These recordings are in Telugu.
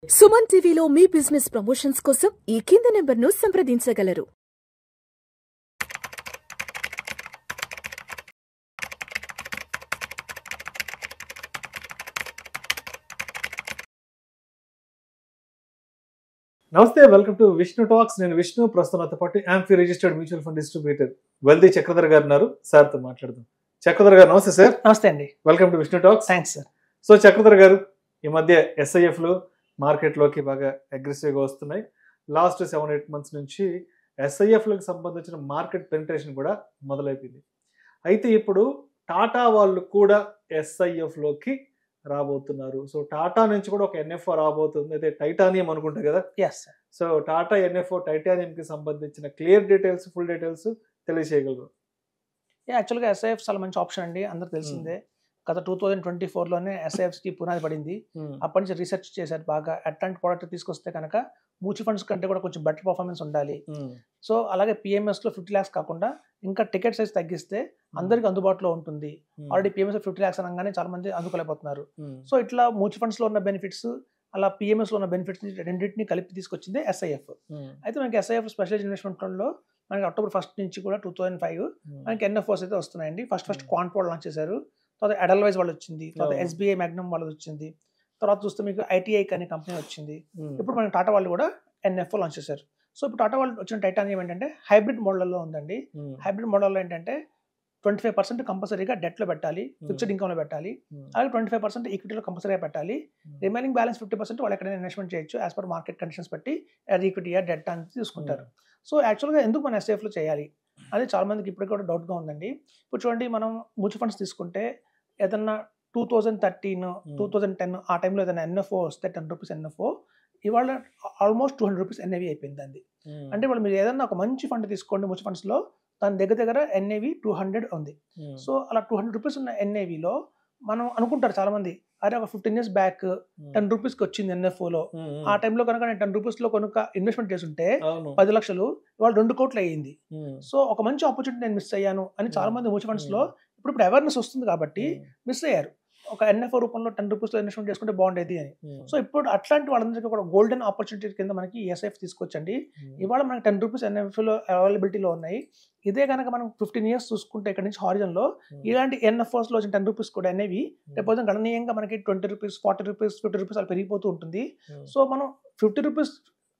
సుమన్ టీవీలో మీ బిజినెస్ ప్రమోషన్స్ కోసం ఈ కింది నెంబర్ను సంప్రదించగలరు. నమస్తే, వెల్కమ్ టు విష్ణు టాక్స్. నేను విష్ణు. ప్రస్తుతం పాటు amphi registered mutual fund distributor wealthy Chakradhar గారు ఉన్నారు. సార్తో మాట్లాడదాం. చక్రధర్ గారు నమస్తే సార్. నమస్తే అండి. Welcome to Vishnu talks. Thanks sir. So Chakradhar గారు, ఈ మధ్య ఎస్ఐఎఫ్లు మార్కెట్లోకి బాగా అగ్రెసివ్గా వస్తున్నాయి. లాస్ట్ 7-8 months నుంచి ఎస్ఐఎఫ్లకు సంబంధించిన మార్కెట్ పెనిట్రేషన్ కూడా మొదలైపోయింది. అయితే ఇప్పుడు టాటా వాళ్ళు కూడా ఎస్ఐఎఫ్లోకి రాబోతున్నారు. సో టాటా నుంచి కూడా ఒక ఎన్ఎఫ్ఓ రాబోతుంది. అయితే టైటానియం అనుకుంటా కదా. సో టాటా ఎన్ఎఫ్ఓ టైటానియంకి సంబంధించిన క్లియర్ డీటెయిల్స్, ఫుల్ డీటెయిల్స్ తెలియజేయగలరు? యాక్చువల్గా ఎస్ఐఎఫ్ చాలా మంచి ఆప్షన్ అండి, అందరికి తెలిసిందే. గత 2024లోనే ఎస్ఐఎఫ్కి పునాది పడింది. అప్పటి నుంచి రీసెర్చ్ చేశారు బాగా. అట్లాంటి ప్రోడక్ట్ తీసుకొస్తే కనుక మ్యూచువల్ ఫండ్స్ కంటే కూడా కొంచెం బెటర్ పర్ఫార్మెన్స్ ఉండాలి. సో అలాగే పిఎంఎస్లో 50 lakhs కాకుండా ఇంకా టికెట్ సైజ్ తగ్గిస్తే అందరికి అందుబాటులో ఉంటుంది. ఆల్రెడీ పిఎంఎస్ 50 lakhs అనగానే చాలా మంది అందుకోలేకపోతున్నారు. సో ఇట్లా మ్యూచువల్ ఫండ్స్లో ఉన్న బెనిఫిట్స్, అలా పిఎంఎస్లో ఉన్న బెనిఫిట్స్ రెండింటిని కలిపి తీసుకొచ్చింది ఎస్ఐఎఫ్. అయితే మనకి ఎస్ఐఎఫ్ స్పెషలైజ్ ఇన్వెస్ట్మెంట్ ఫండ్లో మనకి October 1st నుంచి కూడా 2005 మనకి ఎన్ఎఫ్ఓస్ అయితే వస్తున్నాయండి. ఫస్ట్ క్వాంట్ వాళ్ళు లాంచ్ చేశారు. తర్వాత ఎడల్వైజ్ వాళ్ళు వచ్చింది. తర్వాత ఎస్బీఐ మ్యాగ్నమ్ వాళ్ళది వచ్చింది. తర్వాత చూస్తే మీకు ఐటీఐ అనే కంపెనీ వచ్చింది. ఇప్పుడు మనకి టాటా వాళ్ళు కూడా ఎన్ఎఫ్ఓ లాంచ్ చేశారు. సో ఇప్పుడు టాటా వాళ్ళు వచ్చిన టైటానియం ఏంటంటే హైబ్రిడ్ మోడల్లో ఉందండి. హైబ్రిడ్ మోడల్లో ఏంటంటే 25% కంపల్సరీగా డెట్లో పెట్టాలి, ఫిక్స్డ్ ఇన్కమ్లో పెట్టాలి. అలాగే 25% ఈక్విటీలో కంపల్సరీగా పెట్టాలి. రిమైనింగ్ బ్యాలెన్స్ 50% వాళ్ళు ఎక్కడైనా ఇన్వెస్ట్మెంట్ చేయొచ్చు యాజ్ పర్ మార్కెట్ కండిషన్స్ బట్టి, ఈక్విటీ డెట్ అని తీసుకుంటారు. సో యాక్చువల్గా ఎందుకు మన ఎస్ఐఎఫ్లో చేయాలి అది చాలా మందికి ఇప్పటికి కూడా డౌట్గా ఉందండి. ఇప్పుడు చూడండి, మనం మ్యూచువల్ ఫండ్స్ తీసుకుంటే ఏదన్నా 2013, 2010 ఆ టైంలో ఏదైనా ఎన్ఎఫ్ఓ వస్తే 10 rupees ఎన్ఎఫ్ఓ ఇవాళ ఆల్మోస్ట్ 200 rupees ఎన్ఏవి అయిపోయింది అండి. అంటే ఇప్పుడు మీరు ఏదన్నా ఒక మంచి ఫండ్ తీసుకోండి మ్యూచువల్ ఫండ్స్లో, దాని దగ్గర ఎన్ఏవి 200 ఉంది. సో అలా 200 rupees ఉన్న ఎన్ఏవిలో మనం అనుకుంటారు చాలా మంది, అరే ఒక 15 years బ్యాక్ 10 rupeesకి వచ్చింది ఎన్ఎఫ్ఓలో, ఆ టైంలో కనుక నేను 10 rupeesలో కనుక ఇన్వెస్ట్మెంట్ చేస్తుంటే 10 lakhs ఇవాళ 2 కోట్లు అయ్యింది. సో ఒక మంచి ఆపర్చునిటీ నేను మిస్ అయ్యాను అని చాలా మంది మ్యూచువల్ ఫండ్స్లో ఇప్పుడు అవేర్నెస్ వస్తుంది కాబట్టి మిస్ అయ్యారు. ఒక ఎన్ఎఫ్ఓ రూపంలో 10 rupeesలో ఇన్వెస్ట్మెంట్ చేసుకుంటే బాగుండేది అని. సో ఇప్పుడు అట్లాంటి వాళ్ళందరికీ కూడా గోల్డెన్ ఆపర్చునిటీ కింద మనకి ఎస్ఐఎఫ్ తీసుకొచ్చండి. ఇవాళ మనకి 10 rupees ఎన్ఎఫ్ఓలో అవైలబిలిటీలో ఉన్నాయి. ఇదే కనుక మనం 15 years చూసుకుంటే ఇక్కడ నుంచి హారిజన్లో ఇలాంటి ఎన్ఎఫ్ఓస్లో వచ్చిన 10 rupees కూడా అనేవి రేపు గణనీయంగా మనకి 20 rupees, 40 rupees, 50 rupees అలా పెరిగిపోతూ ఉంటుంది. సో మనం 50 rupees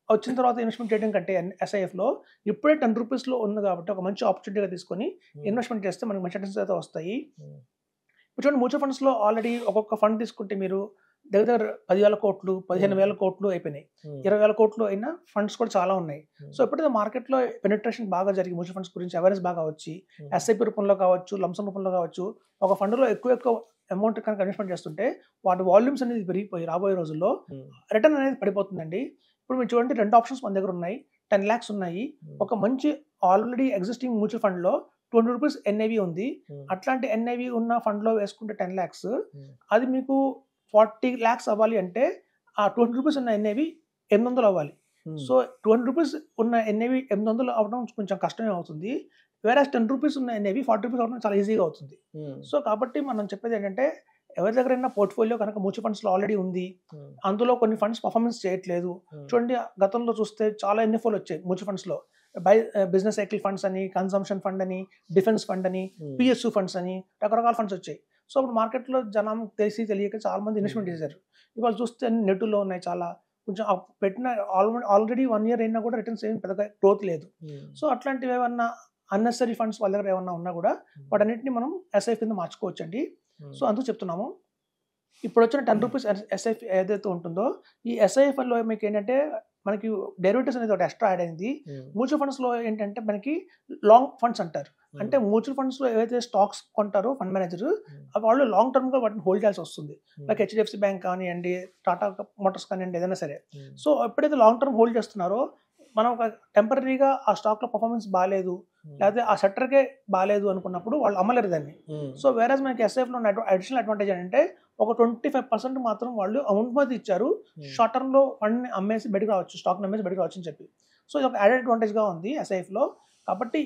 వచ్చిన తర్వాత ఇన్వెస్ట్మెంట్ చేయడం కంటే ఎస్ఐఎఫ్లో ఇప్పుడే 10 rupeesలో ఉంది కాబట్టి ఒక మంచి ఆపర్చునిటీగా తీసుకొని ఇన్వెస్ట్మెంట్ చేస్తే మనకి మంచి రిటర్న్స్ అయితే వస్తాయి. ఇప్పుడు చూడండి, మ్యూచువల్ ఫండ్స్లో ఆల్రెడీ ఒక్కొక్క ఫండ్ తీసుకుంటే మీరు దగ్గర 10,000 కోట్లు, 15,000 కోట్లు అయిపోయినాయి. 20,000 కోట్లు అయిన ఫండ్స్ కూడా చాలా ఉన్నాయి. సో ఎప్పుడైతే మార్కెట్లో పెనిట్రేషన్ బాగా జరిగి మ్యూచువల్ ఫండ్స్ గురించి అవేర్నెస్ బాగా వచ్చి ఎస్ఐపి రూపంలో కావచ్చు, లంసమ్ రూపంలో కావచ్చు, ఒక ఫండ్లో ఎక్కువ అమౌంట్ కనుక ఇన్వెస్ట్మెంట్ చేస్తుంటే వాటి వాల్యూమ్స్ అనేది పెరిగిపోయి రాబోయే రోజుల్లో రిటర్న్ అనేది పడిపోతుందండి. ఇప్పుడు మీరు చూడండి, 2 ఆప్షన్స్ మన దగ్గర ఉన్నాయి. 10 lakhs ఉన్నాయి. ఒక మంచి ఆల్రెడీ ఎగ్జిస్టింగ్ మ్యూచువల్ ఫండ్లో 200 rupees ఎన్ఐవి ఉంది. అట్లాంటి ఎన్ఐవి ఉన్న ఫండ్లో వేసుకుంటే 10 lakhs, అది మీకు 40 lakhs అవ్వాలి అంటే ఆ 200 rupees ఉన్న ఎన్ఐవి 800 అవ్వాలి. సో 200 rupees ఉన్న ఎన్ఐవి 800 అవ్వడం కొంచెం కష్టమే అవుతుంది. వేరే 10 rupees ఉన్న ఎన్ఐవి 40 rupees అవ్వడం చాలా ఈజీగా అవుతుంది. సో కాబట్టి మనం చెప్పేది ఏంటంటే, ఎవరి దగ్గరైనా పోర్ట్ఫోలియో కనుక మ్యూచువల్ ఫండ్స్లో ఆల్రెడీ ఉంది, అందులో కొన్ని ఫండ్స్ పర్ఫార్మెన్స్ చేయట్లేదు. చూడండి, గతంలో చూస్తే చాలా ఎన్ఎఫ్ఓలు వచ్చాయి మ్యూచువల్ ఫండ్స్లో. బిజినెస్ సైకిల్ ఫండ్స్ అని, కన్సంప్షన్ ఫండ్ అని, డిఫెన్స్ ఫండ్ అని, పిఎస్యు ఫండ్స్ అని రకరకాల ఫండ్స్ వచ్చాయి. సో అప్పుడు మార్కెట్లో జనం తెలియక చాలా మంది ఇన్వెస్ట్మెంట్ చేశారు. ఇవాళ చూస్తే అన్ని నెట్లో ఉన్నాయి. చాలా కొంచెం పెట్టిన ఆల్రెడీ 1 year అయినా కూడా రిటర్న్స్ ఏమి పెద్దగా గ్రోత్ లేదు. సో అట్లాంటివి ఏమన్నా అన్నెసరీ ఫండ్స్ వాళ్ళ దగ్గర ఏమన్నా ఉన్నా కూడా వాటన్నిటిని మనం ఎస్ఐఎఫ్ కింద మార్చుకోవచ్చు అండి. సో అందుకు చెప్తున్నాము, ఇప్పుడు వచ్చిన 10 rupees ఎస్ఐఎఫ్ ఏదైతే ఉంటుందో ఈ ఎస్ఐఎఫ్లో మీకు ఏంటంటే మనకి డెరివేటివ్స్ అనేది ఒకటి ఎక్స్ట్రా యాడ్ అయింది. మ్యూచువల్ ఫండ్స్లో ఏంటంటే మనకి లాంగ్ ఫండ్స్ అంటారు. అంటే మ్యూచువల్ ఫండ్స్లో ఏవైతే స్టాక్స్ కొంటారో ఫండ్ మేనేజర్, వాళ్ళు లాంగ్ టర్మ్గా వాటిని హోల్డ్ చేయాల్సి వస్తుంది. లైక్ హెచ్డిఎఫ్సి బ్యాంక్ కానివ్వండి, టాటా మోటార్స్ కానివ్వండి, ఏదైనా సరే. సో ఎప్పుడైతే లాంగ్ టర్మ్ హోల్డ్ చేస్తున్నారో మనం ఒక టెంపరీగా ఆ స్టాక్లో పర్ఫార్మెన్స్ బాగాలేదు, లేకపోతే ఆ సెక్టర్కే బాగాలేదు అనుకున్నప్పుడు వాళ్ళు అమ్మలేరు దాన్ని. సో వేరేజ్ మనకి ఎస్ఐఎఫ్లో ఉన్న అడిషనల్ అడ్వాంటేజ్ ఏంటంటే ఒక 25% మాత్రం వాళ్ళు అనుమతి ఇచ్చారు షార్ట్ టర్మ్లో ఫండ్ని అమ్మేసి బయటకు రావచ్చు, స్టాక్ని అమ్మేసి బయటకు రావచ్చు అని చెప్పి. సో ఇది ఒక యాడెడ్ అడ్వాంటేజ్గా ఉంది ఎస్ఐఎఫ్లో. కాబట్టి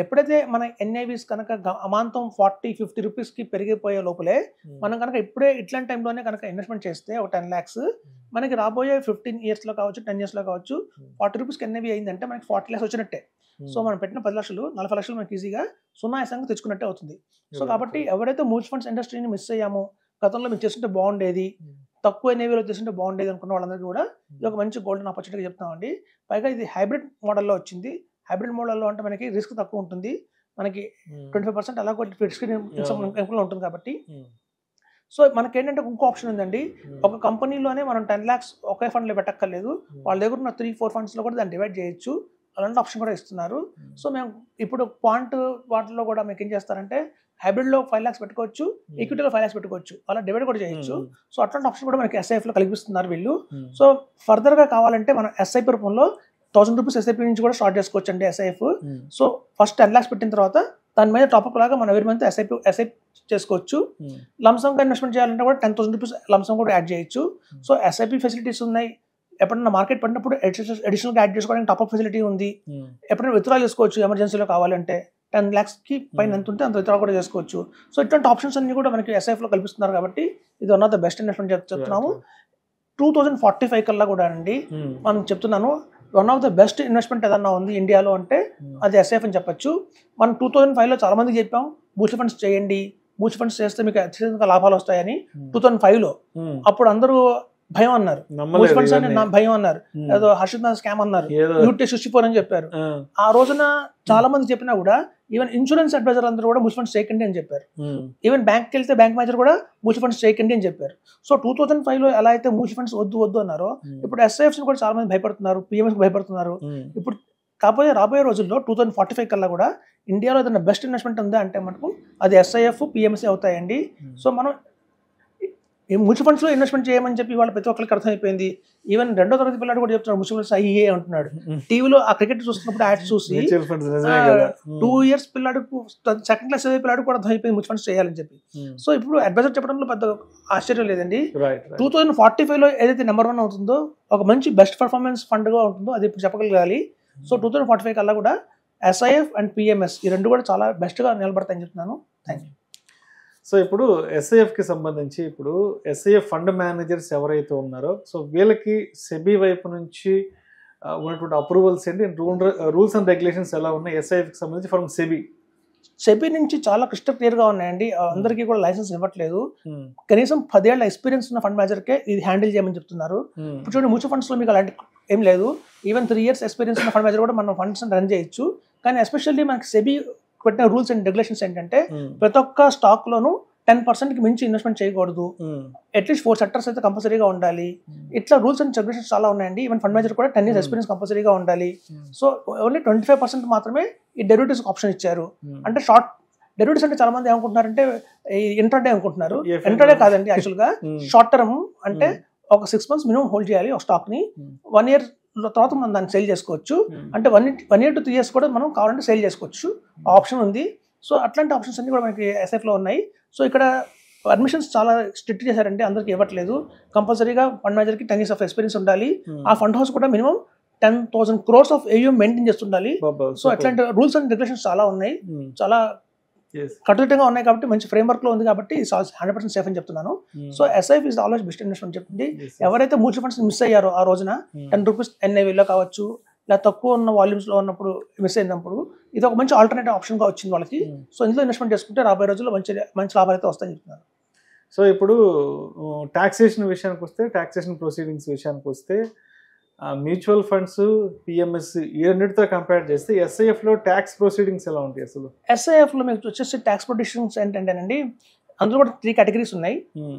ఎప్పుడైతే మన ఎన్ఐవిస్ కనుక అమాంతం 40-50 రూపీస్కి పెరిగిపోయే లోపలే మనం కనుక ఇప్పుడే ఇట్లాంటి టైంలోనే కనుక ఇన్వెస్ట్మెంట్ చేస్తే ఒక 10 lakhs మనకి రాబోయే 15 yearsలో కావచ్చు 10 yearsలో కావచ్చు 40 రూపీస్కి ఎన్ఐవి అయిందంటే మనకి 40 lakhs వచ్చినట్టే. సో మనం పెట్టిన 10 లక్షలు 40 లక్షలు మనకి ఈజీగా సునాయాసంగా తెచ్చుకున్నట్టే అవుతుంది. సో కాబట్టి ఎవరైతే మ్యూచువల్ ఫండ్స్ ఇండస్ట్రీని మిస్ అయ్యామో, గతంలో మేము చేస్తుంటే బాగుండేది, తక్కువ ఎన్ఐవిలో చేస్తుంటే బాగుండేది అనుకున్న వాళ్ళందరికీ కూడా ఇది ఒక మంచి గోల్డెన్ ఆపర్చునిటీగా చెప్తామండి. పైగా ఇది హైబ్రిడ్ మోడల్లో వచ్చింది. హైబ్రిడ్ మోడల్లో అంటే మనకి రిస్క్ తక్కువ ఉంటుంది, మనకి 25% అలా రిస్క్ ఇన్కమ్ ఉంటుంది కాబట్టి. సో మనకేంటంటే ఇంకో ఆప్షన్ ఉందండి. ఒక కంపెనీలోనే మనం 10 lakhs ఒకే ఫండ్లో పెట్టక్కర్లేదు, వాళ్ళ దగ్గర ఉన్న 3-4 fundsలో కూడా దాన్ని డివైడ్ చేయొచ్చు. అలాంటి ఆప్షన్ కూడా ఇస్తున్నారు. సో మేము ఇప్పుడు క్వాంట్ వాటిలో కూడా మీకు ఏం చేస్తారంటే హైబ్రిడ్లో 5 lakhs పెట్టుకోవచ్చు, ఈక్విటీలో 5 lakhs పెట్టుకోవచ్చు, అలా డివైడ్ కూడా చేయొచ్చు. సో అట్లాంటి ఆప్షన్ కూడా మనకి ఎస్ఐఎఫ్లో కల్పిస్తున్నారు వీళ్ళు. సో ఫర్దర్గా కావాలంటే మనం ఎస్ఐపి రూపంలో 1000 రూపీస్ ఎస్ఐపి నుంచి కూడా స్టార్ట్ చేసుకోవచ్చు అండి ఎస్ఐఎఫ్. సో ఫస్ట్ 10 lakhs పెట్టిన తర్వాత దాని మీద టాపిక్ లాగా మనం ఎవరి మంత్ ఎస్ఐపి చేసుకోవచ్చు. లంసంగా ఇన్వెస్ట్మెంట్ చేయాలంటే కూడా 10,000 రూపీస్ లంసం కూడా యాడ్ చేయొచ్చు. సో ఎస్ఐపి ఫెసిలిటీస్ ఉన్నాయి. ఎప్పుడైనా మార్కెట్ పడినప్పుడు అడిషనల్గా యాడ్ చేసుకోవడానికి టాప్అప్ ఫెసిలిటీ ఉంది. ఎప్పుడైనా విత్డ్రా చేసుకోవచ్చు ఎమర్జెన్సీలో కావాలంటే. 10 lakhsకి పైన ఎంత ఉంటే అంత విత్డ్రా కూడా చేసుకోవచ్చు. సో ఇట్లాంటి ఆప్షన్స్ అన్ని కూడా మనకి ఎస్ఐఎఫ్లో కల్పిస్తున్నారు కాబట్టి ఇది one of the best investment చెప్తున్నాము. 2045 కల్లా కూడా అండి మనం చెప్తున్నాను one of the best investment ఏదన్నా ఉంది ఇండియాలో అంటే అది ఎస్ఐఎఫ్ అని చెప్పొచ్చు. మనం 2005లో చాలా మందికి చెప్పాం మ్యూచువల్ ఫండ్స్ చేయండి, మ్యూచువల్ ఫండ్స్ చేస్తే మీకు అత్యధికంగా లాభాలు వస్తాయని. 2005లో అప్పుడు అందరూ భయం అన్నారు, మ్యూచువల్ ఫండ్స్ అని భయం అన్నారు, ఏదో హర్షిత్ స్కామ్ అన్నారు, యూటీ 64 అని చెప్పారు. ఆ రోజున చాలా మంది చెప్పినా కూడా ఈవెన్ ఇన్సూరెన్స్ అడ్వైజర్ అందరూ కూడా మ్యూచువల్ ఫండ్స్ చేయకండి అని చెప్పారు. ఈవెన్ బ్యాంక్కి వెళ్తే బ్యాంక్ మేనేజర్ కూడా మ్యూచువల్ ఫండ్స్ చేయకండి అని చెప్పారు. సో 2005లో ఎలా అయితే మ్యూచువల్ ఫండ్స్ వద్దు అన్నారో ఇప్పుడు ఎస్ఐఎఫ్స్ కూడా చాలా మంది భయపడుతున్నారు, పిఎంఎస్ భయపడుతున్నారు. ఇప్పుడు కాకపోతే రాబోయే రోజుల్లో 2045 కల్లా కూడా ఇండియాలో ఏదైనా బెస్ట్ ఇన్వెస్ట్మెంట్ ఉందా అంటే మనకు అది ఎస్ఐఎఫ్ పిఎంఎస్ఏ అవుతాయండి. సో మనం ఈ మ్యూచువల్ ఫండ్స్లో ఇన్వెస్ట్మెంట్ చేయమని చెప్పి వాళ్ళ ప్రతి ఒక్కరికి అర్థమైపోయింది. ఈవెన్ 2వ తరగతి పిల్లాడు కూడా చెప్తున్నాడు మ్యూచువల్ ఫండ్స్ ఐఏ అంటున్నాడు. టీవీలో ఆ క్రికెట్ చూస్తున్నప్పుడు యాడ్స్ చూసి 2 years పిల్లాడు, 2nd class పిల్లాడు కూడా అర్థమైపోయింది మ్యూచువల్ ఫండ్స్ చేయాలని చెప్పి. సో ఇప్పుడు అడ్వైజర్ చెప్పడంలో పెద్ద ఆశ్చర్యం లేదండి. 2045లో ఏదైతే నెంబర్ 1 అవుతుందో ఒక మంచి బెస్ట్ పర్ఫార్మెన్స్ ఫండ్గా ఉంటుందో అది ఇప్పుడు చెప్పగలగాలి. సో 2045 కల్లా కూడా ఎస్ఐఎఫ్ అండ్ పిఎంఎస్ ఈ రెండు కూడా చాలా బెస్ట్గా నిలబడతాయని చెప్తున్నాను. Thank you. సో ఇప్పుడు ఎస్ఐఎఫ్కి సంబంధించి ఇప్పుడు ఎస్ఐఎఫ్ ఫండ్ మేనేజర్స్ ఎవరైతే ఉన్నారో సో వీళ్ళకి సెబీ వైపు నుంచి ఉన్నటువంటి అప్రూవల్స్ ఏంటి, రూల్స్ అండ్ రెగ్యులేషన్స్ ఎలా ఉన్నాయి ఎస్ఐఎఫ్కి సంబంధించి ఫ్రమ్ సెబీ నుంచి చాలా క్రిస్టల్ క్లియర్గా ఉన్నాయండి. అందరికీ కూడా లైసెన్స్ ఇవ్వట్లేదు. కనీసం 10 ఏళ్ల ఎక్స్పీరియన్స్ ఉన్న ఫండ్ మేనేజర్కే ఇది హ్యాండిల్ చేయమని చెప్తున్నారు. ఇప్పుడు చూడండి మ్యూచువల్ ఫండ్స్లో మీకు అలాంటి ఏం లేదు. ఈవెన్ 3 years ఎక్స్పీరియన్స్ ఉన్న ఫండ్ మేనేజర్ కూడా మనం ఫండ్స్ రన్ చేయొచ్చు. కానీ ఎస్పెషల్లీ మనకి సెబీ పెట్టిన రూల్స్ అండ్ రెగ్యులేషన్స్ ఏంటంటే ప్రతి ఒక్క స్టాక్ లోను 10%కి మించి ఇన్వెస్ట్మెంట్ చేయకూడదు, అట్లీస్ట్ 4 sectors అయితే కంపల్సరీగా ఉండాలి. ఇట్లా రూల్స్ అండ్ రెగ్యులేషన్స్ చాలా ఉన్నాయండి. ఈవెన్ ఫండ్ మేనేజర్ కూడా 10 years ఎక్స్పీరియన్స్ కంపల్సరీగా ఉండాలి. సో ఓన్లీ 25% మాత్రమే ఈ డెరివేటివ్స్ ఆప్షన్ ఇచ్చారు. అంటే షార్ట్ డెరివేటివ్స్ అంటే చాలా మంది ఏమనుకుంటున్నారంటే ఇంట్రాడే అనుకుంటున్నారు. ఇంట్రాడే కాదండి, యాక్చువల్గా షార్ట్ టర్మ్ అంటే ఒక 6 months మినిమం హోల్డ్ చేయాలి ఒక స్టాక్ ని. 1 year తర్వాత మనం దాన్ని సేల్ చేసుకోవచ్చు. అంటే 1 year to 3 years కూడా మనం కావాలంటే సేల్ చేసుకోవచ్చు, ఆప్షన్ ఉంది. సో అట్లాంటి ఆప్షన్స్ అన్ని కూడా మనకి ఎస్ఐఎఫ్లో ఉన్నాయి. సో ఇక్కడ పర్మిషన్స్ చాలా స్ట్రిక్ట్ చేశారంటే అందరికి ఇవ్వట్లేదు. కంపల్సరీగా ఫండ్ మేనేజర్కి 10 years ఆఫ్ ఎక్స్పీరియన్స్ ఉండాలి. ఆ ఫండ్ హౌస్ కూడా minimum 10,000 crores of AUM maintain చేస్తుండాలి. సో అట్లాంటి రూల్స్ అండ్ రెగ్యులేషన్స్ చాలా ఉన్నాయి, చాలా కట్టుదిట్టంగా ఉన్నాయి. కాబట్టి మంచి ఫ్రేమ్వర్క్ లో ఉంది కాబట్టి 100% సేఫ్ అని చెప్తున్నాను. So SIF is always best investment చెప్తుంది. ఎవరైతే మ్యూచువల్ ఫండ్స్ మిస్ అయ్యారో ఆ రోజున 10 రూపీస్ ఎన్ఐవిలో కావచ్చు, లేదా తక్కువ ఉన్న వాల్యూమ్స్ లో ఉన్నప్పుడు మిస్ అయినప్పుడు ఇది ఒక మంచి ఆల్టర్నేటివ్ ఆప్షన్ గా వచ్చింది వాళ్ళకి. సో ఇందులో ఇన్వెస్ట్మెంట్ చేసుకుంటే రాబోయే రోజుల్లో మంచి లాభాలు అయితే వస్తాయని చెప్తున్నారు. సో ఇప్పుడు టాక్సేషన్ విషయానికి వస్తే, టాక్సేషన్ ప్రొసీడింగ్స్ విషయానికి వస్తే మ్యూచువల్ ఫండ్స్, పిఎంఎస్ ఈ రెండింటితో కంపేర్ చేస్తే ఎస్ఐఎఫ్లో ట్యాక్స్ ప్రొసీడింగ్స్ ఎలా ఉంటాయి అసలు? ఎస్ఐఎఫ్లో మీకు వచ్చేసి ట్యాక్స్ ప్రొసీడింగ్స్ ఏంటంటేనండి అందులో కూడా 3 categories ఉన్నాయి.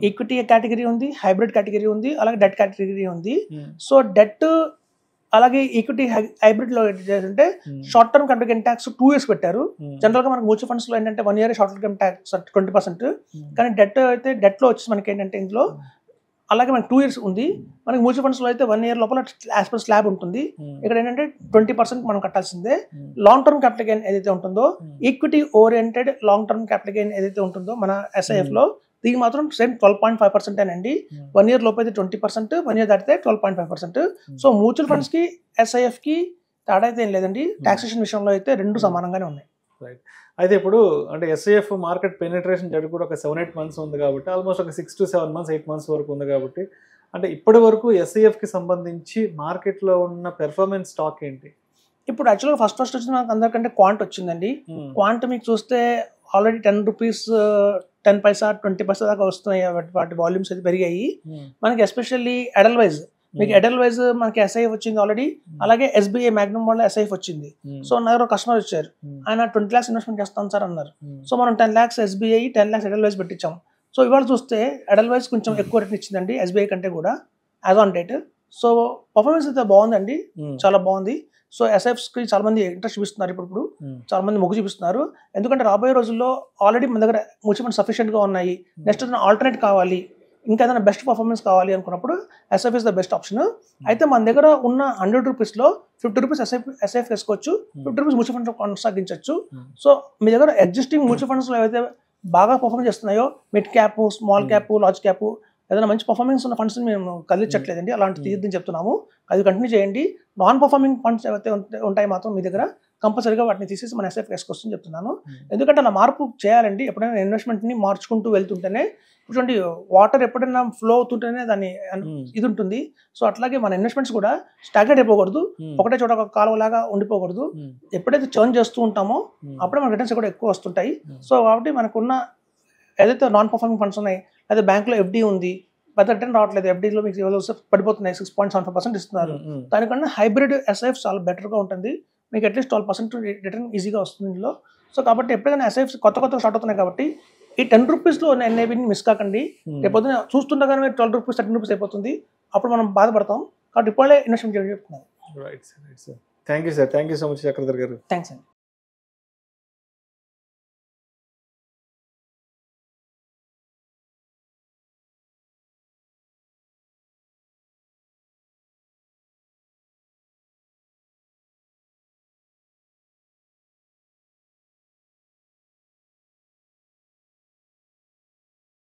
ఈక్విటీ కేటగిరీ ఉంది, హైబ్రిడ్ కేటగిరీ ఉంది, అలాగే డెట్ కేటగిరీ ఉంది. సో డెట్ అలాగే ఈక్విటీ హైబ్రిడ్ లో ఏంటంటే short term country gain tax 2 years పెట్టారు. జనరల్ గా మనకు మ్యూచువల్ ఫండ్స్ లో ఏంటంటే 1 year షార్ట్ టర్మ్ ట్యాక్స్ 20%. కానీ డెట్ అయితే డెట్ లో వచ్చి మనకి ఏంటంటే ఇందులో అలాగే మనకి 2 years ఉంది. మనకి మ్యూచువల్ ఫండ్స్ లో అయితే 1 year లోపల యాజ్ పర్ స్లాబ్ ఉంటుంది. ఇక్కడ ఏంటంటే 20% మనం కట్టాల్సిందే. లాంగ్ టర్మ్ క్యాపిటల్ గెయిన్ ఏదైతే ఉంటుందో, equity oriented long term capital gain ఏదైతే ఉంటుందో మన ఎస్ఐఎఫ్ లో దీనికి మాత్రం సేమ్ 12.5% అండి. 1 year లోపు అయితే 20%, 1 year దాటితే 12.5%. సో మ్యూచువల్ ఫండ్స్ కి ఎస్ఐఎఫ్ కి తేడా అయితే ఏం లేదండి. టాక్సేషన్ విషయంలో అయితే 2 సమానంగానే ఉన్నాయి. రైట్. అయితే ఇప్పుడు అంటే ఎస్ఐఎఫ్ మార్కెట్ పెనిట్రేషన్ జరిగి కూడా ఒక 7-8 months ఉంది కాబట్టి ఆల్మోస్ట్ ఒక 6 to 7 months 8 months వరకు ఉంది కాబట్టి అంటే ఇప్పటి వరకు ఎస్ఐఎఫ్కి సంబంధించి మార్కెట్లో ఉన్న పెర్ఫార్మెన్స్ స్టాక్ ఏంటి? ఇప్పుడు యాక్చువల్గా ఫస్ట్ వచ్చింది మనకు అందరికంటే క్వాంట్ వచ్చిందండి. క్వాంట్ మీకు చూస్తే ఆల్రెడీ 10 రూపీస్ 10 పైసా 20 పైసా దాకా వస్తున్నాయి. వాటి వాల్యూమ్స్ అయితే పెరిగాయి. మనకి ఎస్పెషల్లీ ఎడల్వైజ్ మీకు ఎడల్వైజ్ మనకి ఎస్ఐఎఫ్ వచ్చింది ఆల్రెడీ. అలాగే ఎస్బీఐ మ్యాగ్నమ్ వాళ్ళ ఎస్ఐఎఫ్ వచ్చింది. సో నా దగ్గర కస్టమర్ వచ్చారు, ఆయన 20 lakhs ఇన్వెస్ట్మెంట్ చేస్తాను సార్ అన్నారు. సో మనం 10 lakhs ఎస్బీఐ 10 lakhs ఎడల్వైజ్ పెట్టించాం. సో ఇవాళ చూస్తే ఎడల్వైజ్ కొంచెం ఎక్కువ రేట్ ఇచ్చిందండి ఎస్బీఐ కంటే కూడా as on date. So performance అయితే బాగుందండి, చాలా బాగుంది. సో ఎస్ఐఎఫ్స్కి చాలా మంది ఇంట్రెస్ట్ చూపిస్తున్నారు. ఇప్పుడు చాలా మంది మొగ్గు చూపిస్తున్నారు. ఎందుకంటే రాబోయే రోజుల్లో ఆల్రెడీ మన దగ్గర మ్యూచువల్ ఫండ్స్ సఫిషియెంట్గా ఉన్నాయి. నెక్స్ట్ ఆల్టర్నేట్ కావాలి, ఇంకా ఏదైనా బెస్ట్ పర్ఫార్మెన్స్ కావాలి అనుకున్నప్పుడు SIF is the best option. అయితే మన దగ్గర ఉన్న 100 రూపీస్లో 50 రూపీస్ ఎస్ఐఎఫ్ వేసుకోవచ్చు, 50 రూపీస్ మ్యూచువల్ ఫండ్స్ కొనసాగించవచ్చు. సో మీ దగ్గర ఎగ్జిస్టింగ్ మ్యూచువల్ ఫండ్స్లో ఏవైతే బాగా పర్ఫార్మ్ చేస్తున్నాయో mid cap, small cap, large cap, ఏదైనా మంచి పర్ఫార్మెన్స్ ఉన్న ఫండ్స్ని మేము కదిలించట్లేదండి. అలాంటి తీర్థం చెప్తున్నాము, అది కంటిన్యూ చేయండి. నాన్ పర్ఫార్మింగ్ ఫండ్స్ ఏవైతే ఉంటాయి మాత్రం మీ దగ్గర కంపల్సరీగా వాటిని తీసేసి మన ఎస్ఐఎఫ్ వేసుకొస్తుంది చెప్తున్నాను. ఎందుకంటే అలా మార్పు చేయాలండి. ఎప్పుడైనా ఇన్వెస్ట్మెంట్ని మార్చుకుంటూ వెళ్తుంటేనే, చూడండి వాటర్ ఎప్పుడైనా ఫ్లో అవుతుంటేనే దాన్ని ఇది ఉంటుంది. సో అట్లాగే మన ఇన్వెస్ట్మెంట్స్ కూడా స్టాగ్నేట్ అయిపోకూడదు, ఒకటే చోట ఒక కాలువలాగా ఉండిపోకూడదు. ఎప్పుడైతే చర్న్ చేస్తూ ఉంటామో అప్పుడే మన రిటర్న్స్ కూడా ఎక్కువ వస్తుంటాయి. సో కాబట్టి మనకున్న ఏదైతే నాన్ పర్ఫార్మింగ్ ఫండ్స్ ఉన్నాయి, అదే బ్యాంకులో ఎఫ్డీ ఉంది, పెద్ద రిటర్న్ రావట్లేదు, ఎఫ్డీలో మీకు పడిపోతున్నాయి, 6.75% ఇస్తున్నారు. దానికన్నా హైబ్రిడ్ ఎస్ఐఎఫ్ చాలా బెటర్గా ఉంటుంది, మీకు అట్లీస్ట్ 12% రిటర్న్ ఈజీగా వస్తుంది ఇందులో. సో కాబట్టి ఎప్పుడైనా ఎస్ఐఎఫ్స్ కొత్త స్టార్ట్ అవుతున్నాయి కాబట్టి ఈ 10 రూపీస్లో ఎన్ఐబిని మిస్ కాకండి. రేపొద్దున చూస్తుండగానే మీరు 12 రూపీస్ 13 రూపీస్ అయిపోతుంది, అప్పుడు మనం బాధపడతాం. కాబట్టి ఇప్పుడే ఇన్వెస్ట్మెంట్ చేయాలని చెప్తున్నాను. Right sir, right sir. Thank you sir, thank you so much Chakradhar గారు. థ్యాంక్స్ అండి.